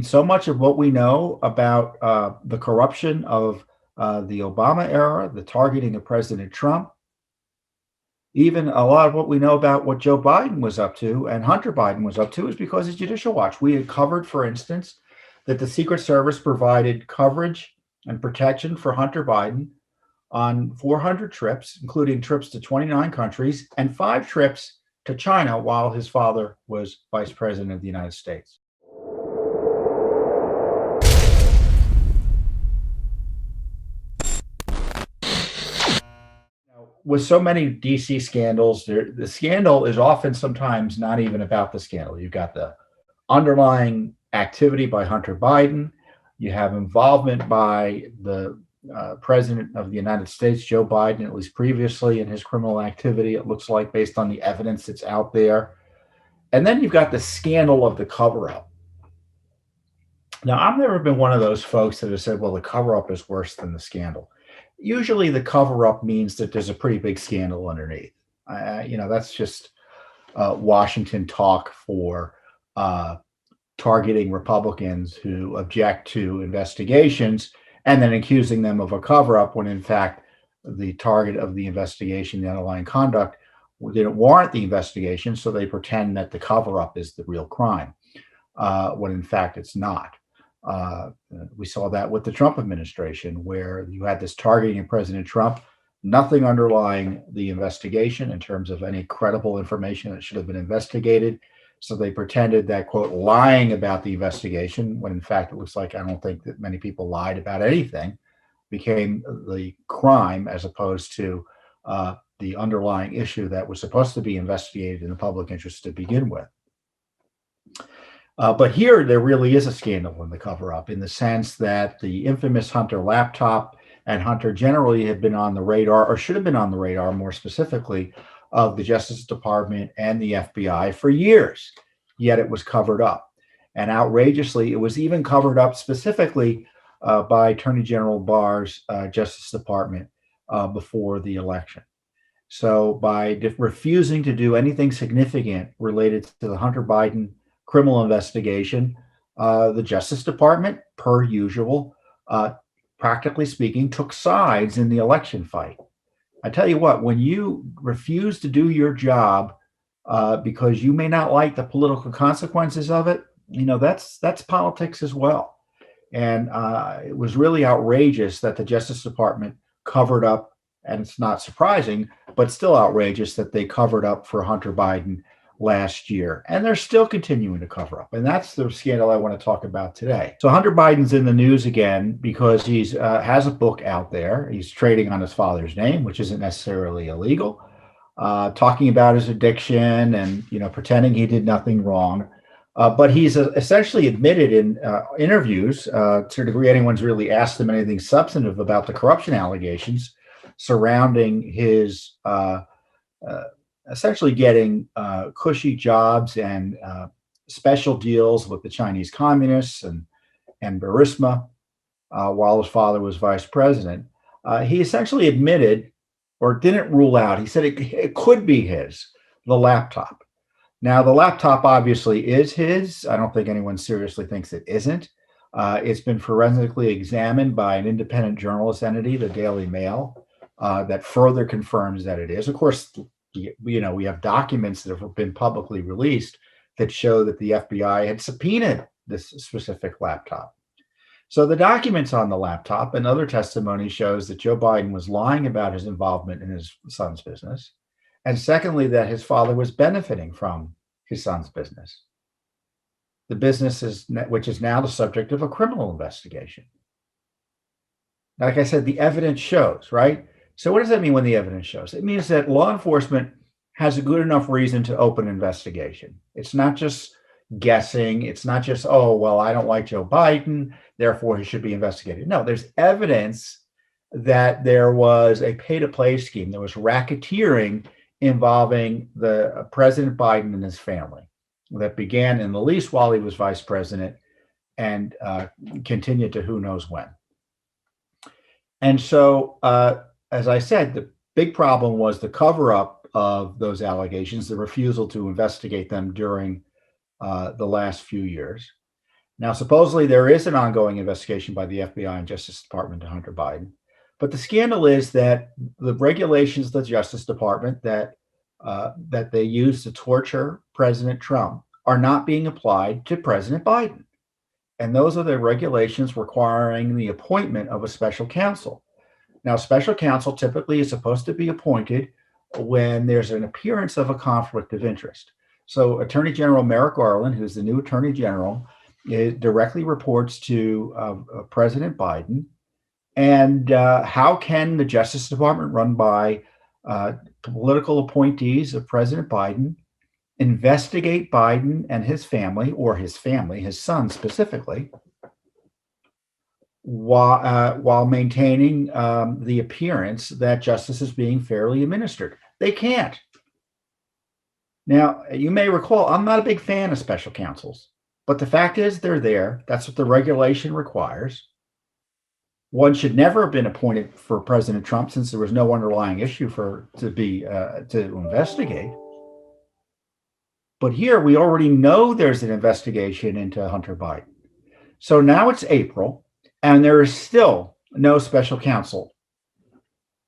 So much of what we know about the corruption of the Obama era, the targeting of President Trump, even a lot of what we know about what Joe Biden was up to and Hunter Biden was up to is because of Judicial Watch. We had covered, for instance, that the Secret Service provided coverage and protection for Hunter Biden on 400 trips, including trips to 29 countries and 5 trips to China while his father was vice president of the United States. With so many DC scandals, the scandal is often sometimes not even about the scandal. You've got the underlying activity by Hunter Biden. You have involvement by the president of the United States, Joe Biden, at least previously in his criminal activity, it looks like, based on the evidence that's out there. And then you've got the scandal of the cover up. Now, I've never been one of those folks that have said, well, the cover up is worse than the scandal. Usually the cover up means that there's a pretty big scandal underneath. That's just Washington talk for targeting Republicans who object to investigations and then accusing them of a cover up when, in fact, the target of the investigation, the underlying conduct, didn't warrant the investigation. So they pretend that the cover up is the real crime when, in fact, it's not. We saw that with the Trump administration, where you had this targeting of President Trump, nothing underlying the investigation in terms of any credible information that should have been investigated. So they pretended that, quote, lying about the investigation, when in fact it looks like I don't think that many people lied about anything, became the crime as opposed to the underlying issue that was supposed to be investigated in the public interest to begin with. But here, there really is a scandal in the cover up in the sense that the infamous Hunter laptop and Hunter generally had been on the radar, or should have been on the radar more specifically, of the Justice Department and the FBI for years, yet it was covered up. And outrageously, it was even covered up specifically by Attorney General Barr's Justice Department before the election. So by refusing to do anything significant related to the Hunter Biden criminal investigation, the Justice Department, per usual, practically speaking, took sides in the election fight. I tell you what, when you refuse to do your job because you may not like the political consequences of it, that's politics as well. And it was really outrageous that the Justice Department covered up, and it's not surprising, but still outrageous that they covered up for Hunter Biden last year, and they're still continuing to cover up. And that's the scandal I want to talk about today. So Hunter Biden's in the news again because he's has a book out there. He's trading on his father's name, which isn't necessarily illegal, talking about his addiction and pretending he did nothing wrong. But he's essentially admitted in interviews, to the degree anyone's really asked him anything substantive about the corruption allegations surrounding his essentially getting cushy jobs and special deals with the Chinese communists and Burisma while his father was vice president. He essentially admitted, or didn't rule out, he said it could be the laptop. Now, the laptop obviously is his. I don't think anyone seriously thinks it isn't. It's been forensically examined by an independent journalist entity, the Daily Mail, that further confirms that it is. Of course, we have documents that have been publicly released that show that the FBI had subpoenaed this specific laptop. So the documents on the laptop and other testimony shows that Joe Biden was lying about his involvement in his son's business. And secondly, that his father was benefiting from his son's business. The business which is now the subject of a criminal investigation. Like I said, the evidence shows, right? So what does that mean when the evidence shows? It means that law enforcement has a good enough reason to open an investigation. It's not just guessing. It's not just, oh, well, I don't like Joe Biden, therefore he should be investigated. No, there's evidence that there was a pay-to-play scheme. There was racketeering involving the President Biden and his family that began in the least while he was vice president and continued to who knows when. And so, as I said, the big problem was the cover-up of those allegations, the refusal to investigate them during the last few years. Now, supposedly there is an ongoing investigation by the FBI and Justice Department to Hunter Biden. But the scandal is that the regulations of the Justice Department that they use to torture President Trump are not being applied to President Biden. And those are the regulations requiring the appointment of a special counsel. Now, special counsel typically is supposed to be appointed when there's an appearance of a conflict of interest. So, Attorney General Merrick Garland, who's the new Attorney General, directly reports to President Biden. And how can the Justice Department, run by political appointees of President Biden, investigate Biden and his family, or his family, his son specifically, while maintaining the appearance that justice is being fairly administered? They can't. Now, you may recall, I'm not a big fan of special counsels, but the fact is they're there. That's what the regulation requires. One should never have been appointed for President Trump, since there was no underlying issue to investigate. But here we already know there's an investigation into Hunter Biden. So now it's April, and there is still no special counsel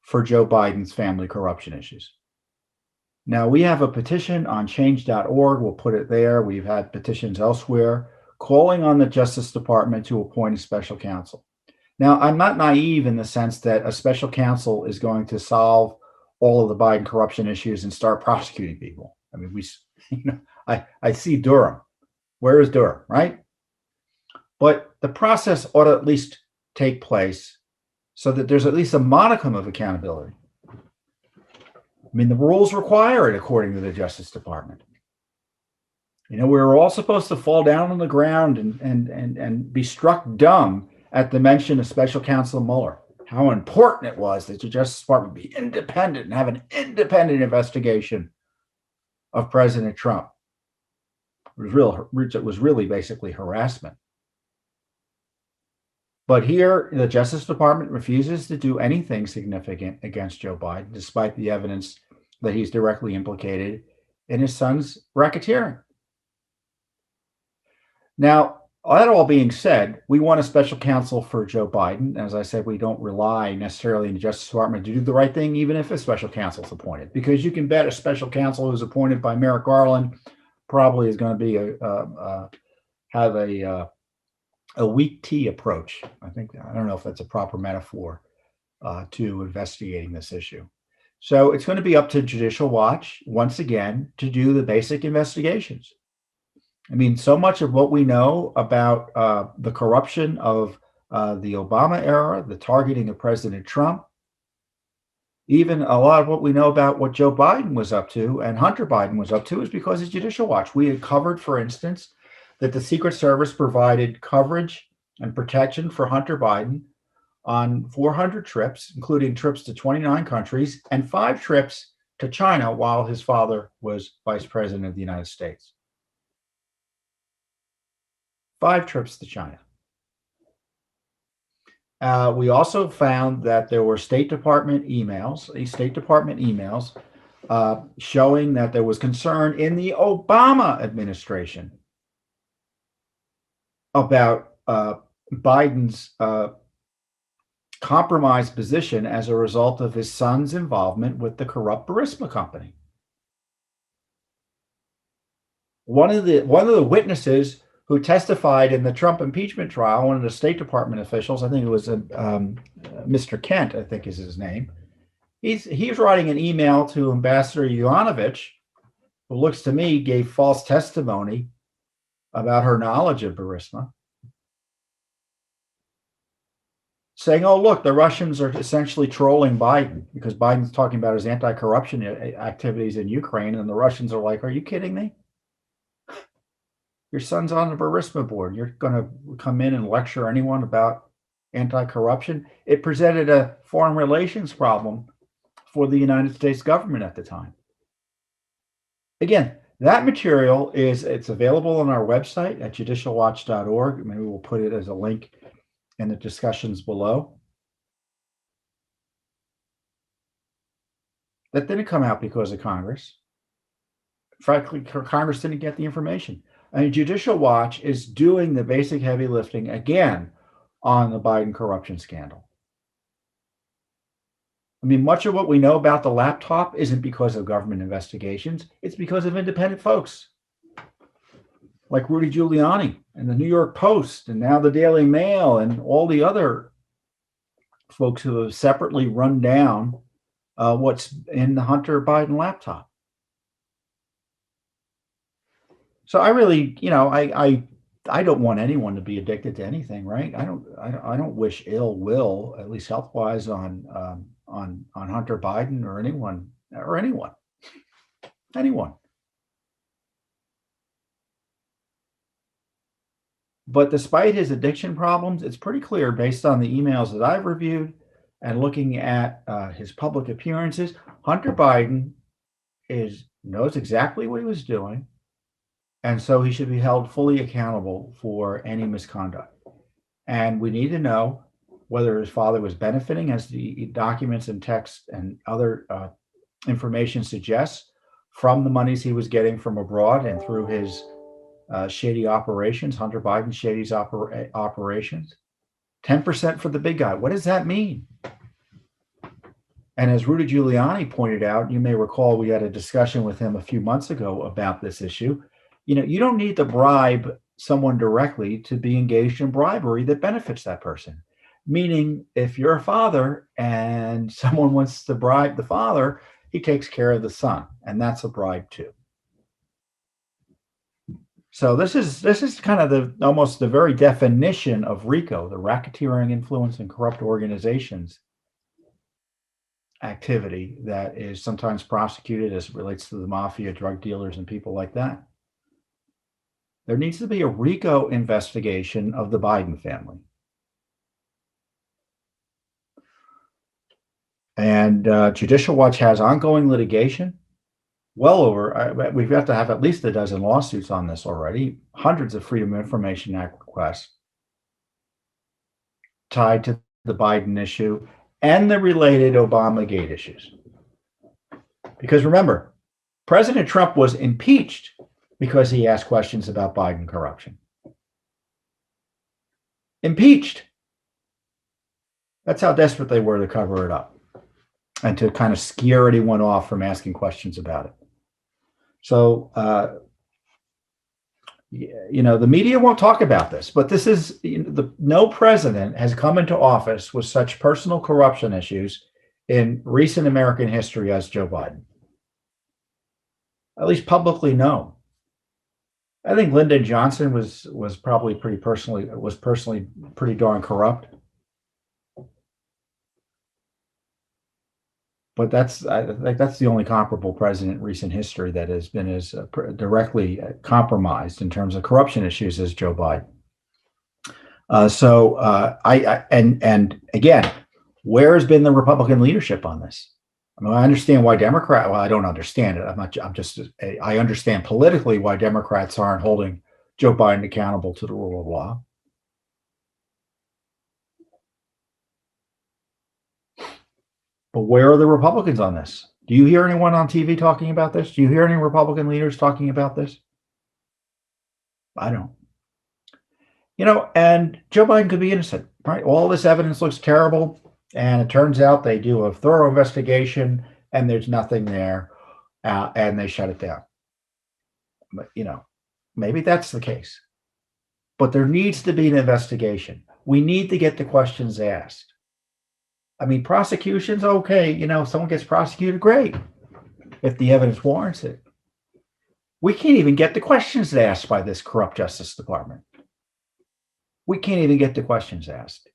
for Joe Biden's family corruption issues. Now, we have a petition on change.org. We'll put it there. We've had petitions elsewhere calling on the Justice Department to appoint a special counsel. Now, I'm not naive in the sense that a special counsel is going to solve all of the Biden corruption issues and start prosecuting people. I mean, I see Durham. Where is Durham, right? But the process ought to at least take place so that there's at least a modicum of accountability. I mean, the rules require it, according to the Justice Department. We're all supposed to fall down on the ground and be struck dumb at the mention of Special Counsel Mueller. How important it was that the Justice Department be independent and have an independent investigation of President Trump. It was really basically harassment. But here, the Justice Department refuses to do anything significant against Joe Biden, despite the evidence that he's directly implicated in his son's racketeering. Now, that all being said, we want a special counsel for Joe Biden. As I said, we don't rely necessarily on the Justice Department to do the right thing, even if a special counsel is appointed, because you can bet a special counsel who's appointed by Merrick Garland probably is going to be have a weak tea approach. I don't know if that's a proper metaphor to investigating this issue. So it's going to be up to Judicial Watch once again to do the basic investigations. I mean, so much of what we know about the corruption of the Obama era, the targeting of President Trump, even a lot of what we know about what Joe Biden was up to and Hunter Biden was up to is because of Judicial Watch. We had covered, for instance, that the Secret Service provided coverage and protection for Hunter Biden on 400 trips, including trips to 29 countries and 5 trips to China while his father was vice president of the United States. 5 trips to China. We also found that there were State Department emails showing that there was concern in the Obama administration about Biden's compromised position as a result of his son's involvement with the corrupt Burisma company. One of the witnesses who testified in the Trump impeachment trial, one of the State Department officials, I think it was Mr. Kent, I think is his name. He's writing an email to Ambassador Yovanovitch, who looks to me gave false testimony about her knowledge of Burisma, saying, oh, look, the Russians are essentially trolling Biden because Biden's talking about his anti-corruption activities in Ukraine, and the Russians are like, are you kidding me? Your son's on the Burisma board. You're going to come in and lecture anyone about anti-corruption? It presented a foreign relations problem for the United States government at the time. Again, that material it's available on our website at judicialwatch.org. Maybe we'll put it as a link in the discussions below. That didn't come out because of Congress. Frankly, Congress didn't get the information. And Judicial Watch is doing the basic heavy lifting again on the Biden corruption scandal. I mean, much of what we know about the laptop isn't because of government investigations. It's because of independent folks like Rudy Giuliani and the New York Post and now the Daily Mail and all the other folks who have separately run down what's in the Hunter Biden laptop. So I really, I don't want anyone to be addicted to anything, right? I don't wish ill will, at least health wise, on Hunter Biden or anyone. But despite his addiction problems, it's pretty clear based on the emails that I've reviewed and looking at his public appearances, Hunter Biden knows exactly what he was doing, and so he should be held fully accountable for any misconduct. And we need to know whether his father was benefiting, as the documents and text and other information suggests, from the monies he was getting from abroad and through his shady operations, Hunter Biden's shady operations. 10% for the big guy. What does that mean? And as Rudy Giuliani pointed out, you may recall we had a discussion with him a few months ago about this issue. You don't need to bribe someone directly to be engaged in bribery that benefits that person. Meaning, if you're a father and someone wants to bribe the father, he takes care of the son, and that's a bribe too. So this is kind of almost the very definition of RICO, the racketeering, influence, and corrupt organizations activity that is sometimes prosecuted as it relates to the mafia, drug dealers, and people like that. There needs to be a RICO investigation of the Biden family. And Judicial Watch has ongoing litigation. Well over, we've got to have at least a dozen lawsuits on this already, hundreds of Freedom of Information Act requests tied to the Biden issue and the related Obamagate issues. Because remember, President Trump was impeached because he asked questions about Biden corruption. Impeached. That's how desperate they were to cover it up and to kind of scare anyone off from asking questions about it. So, the media won't talk about this, but this is no president has come into office with such personal corruption issues in recent American history as Joe Biden. At least publicly known. I think Lyndon Johnson was probably personally pretty darn corrupt. But I think that's the only comparable president in recent history that has been as directly compromised in terms of corruption issues as Joe Biden. And again, where has been the Republican leadership on this? I mean, I understand why Well, I don't understand it. I understand politically why Democrats aren't holding Joe Biden accountable to the rule of law. But where are the Republicans on this? Do you hear anyone on TV talking about this? Do you hear any Republican leaders talking about this? I don't. And Joe Biden could be innocent, right? All this evidence looks terrible, and it turns out they do a thorough investigation, and there's nothing there, and they shut it down. But, maybe that's the case. But there needs to be an investigation. We need to get the questions asked. I mean, prosecution's okay. If someone gets prosecuted, great, if the evidence warrants it. We can't even get the questions asked by this corrupt Justice Department. We can't even get the questions asked.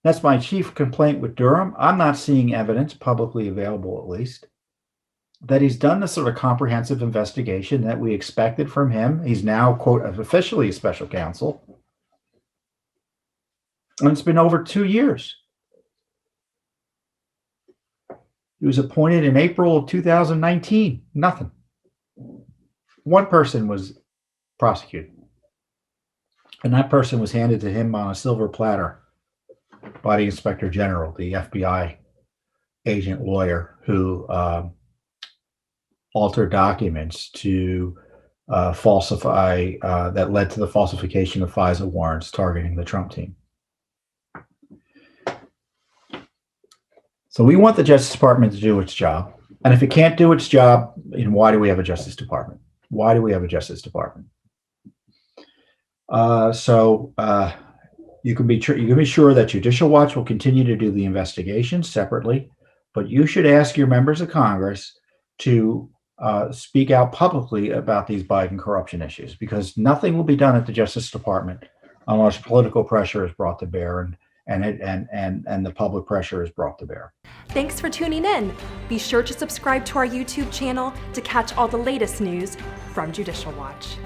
That's my chief complaint with Durham. I'm not seeing evidence, publicly available at least, that he's done the sort of comprehensive investigation that we expected from him. He's now, quote, officially a special counsel. And it's been over 2 years. He was appointed in April of 2019. Nothing. One person was prosecuted. And that person was handed to him on a silver platter by the Inspector General, the FBI agent lawyer who altered documents to falsify that led to the falsification of FISA warrants targeting the Trump team. So we want the Justice Department to do its job. And if it can't do its job, why do we have a Justice Department? Why do we have a Justice Department? You can be sure that Judicial Watch will continue to do the investigations separately, but you should ask your members of Congress to speak out publicly about these Biden corruption issues, because nothing will be done at the Justice Department unless political pressure is brought to bear and the public pressure is brought to bear. Thanks for tuning in. Be sure to subscribe to our YouTube channel to catch all the latest news from Judicial Watch.